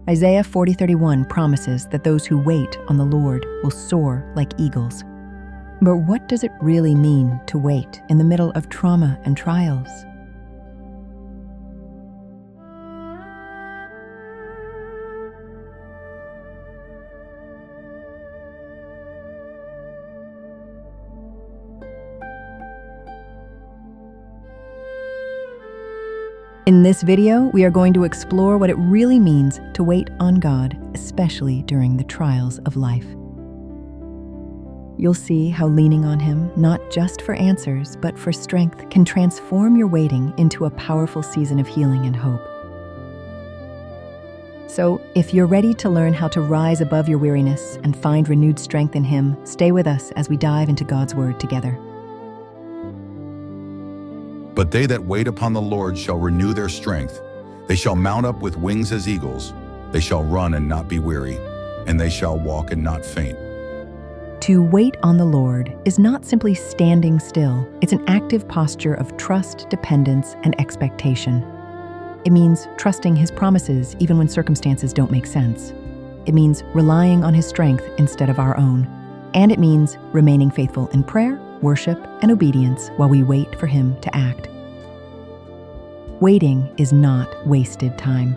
Isaiah 40:31 promises that those who wait on the Lord will soar like eagles. But what does it really mean to wait in the middle of trauma and trials? In this video, we are going to explore what it really means to wait on God, especially during the trials of life. You'll see how leaning on Him, not just for answers, but for strength, can transform your waiting into a powerful season of healing and hope. So, if you're ready to learn how to rise above your weariness and find renewed strength in Him, stay with us as we dive into God's Word together. But they that wait upon the Lord shall renew their strength. They shall mount up with wings as eagles. They shall run and not be weary, and they shall walk and not faint. To wait on the Lord is not simply standing still. It's an active posture of trust, dependence, and expectation. It means trusting His promises even when circumstances don't make sense. It means relying on His strength instead of our own. And it means remaining faithful in prayer, worship, and obedience while we wait for Him to act. Waiting is not wasted time.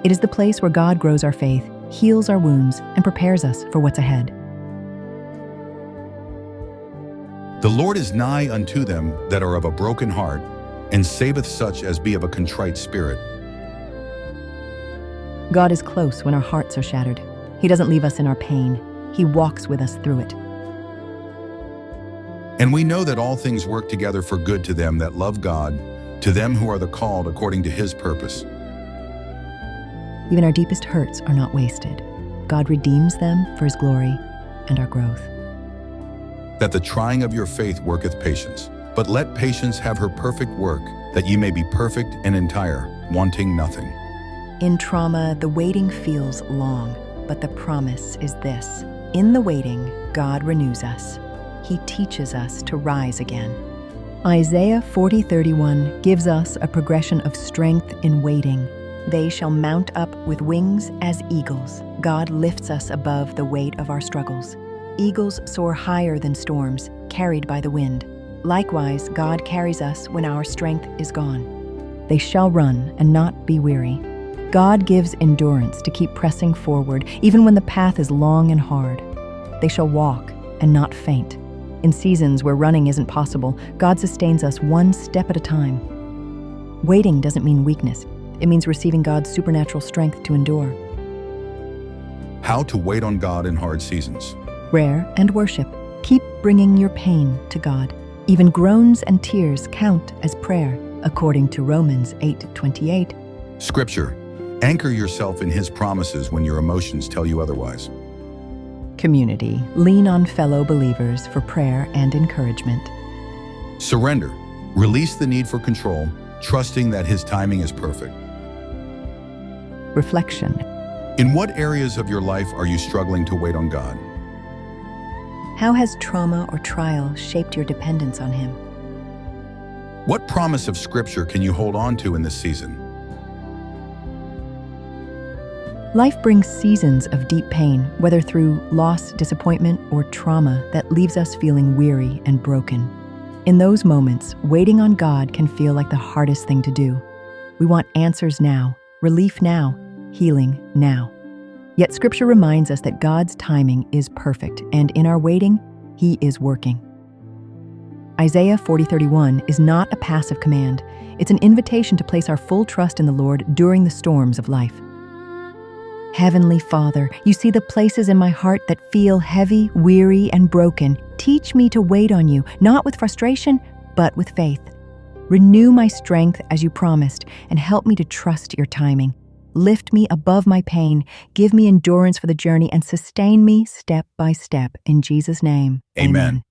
It is the place where God grows our faith, heals our wounds, and prepares us for what's ahead. The Lord is nigh unto them that are of a broken heart, and saveth such as be of a contrite spirit. God is close when our hearts are shattered. He doesn't leave us in our pain. He walks with us through it. And we know that all things work together for good to them that love God, to them who are the called according to His purpose. Even our deepest hurts are not wasted. God redeems them for His glory and our growth. That the trying of your faith worketh patience. But let patience have her perfect work, that ye may be perfect and entire, wanting nothing. In trauma, the waiting feels long, but the promise is this. In the waiting, God renews us. He teaches us to rise again. Isaiah 40:31 gives us a progression of strength in waiting. They shall mount up with wings as eagles. God lifts us above the weight of our struggles. Eagles soar higher than storms, carried by the wind. Likewise, God carries us when our strength is gone. They shall run and not be weary. God gives endurance to keep pressing forward, even when the path is long and hard. They shall walk and not faint. In seasons where running isn't possible, God sustains us one step at a time. Waiting doesn't mean weakness. It means receiving God's supernatural strength to endure. How to wait on God in hard seasons. Prayer and worship. Keep bringing your pain to God. Even groans and tears count as prayer, according to Romans 8:28. Scripture. Anchor yourself in His promises when your emotions tell you otherwise. Community. Lean on fellow believers for prayer and encouragement. Surrender. Release the need for control, trusting that His timing is perfect. Reflection. In what areas of your life are you struggling to wait on God? How has trauma or trial shaped your dependence on Him? What promise of Scripture can you hold on to in this season? Life brings seasons of deep pain, whether through loss, disappointment, or trauma that leaves us feeling weary and broken. In those moments, waiting on God can feel like the hardest thing to do. We want answers now, relief now, healing now. Yet Scripture reminds us that God's timing is perfect, and in our waiting, He is working. Isaiah 40:31 is not a passive command. It's an invitation to place our full trust in the Lord during the storms of life. Heavenly Father, you see the places in my heart that feel heavy, weary, and broken. Teach me to wait on you, not with frustration, but with faith. Renew my strength as you promised, and help me to trust your timing. Lift me above my pain, give me endurance for the journey, and sustain me step by step. In Jesus' name, Amen.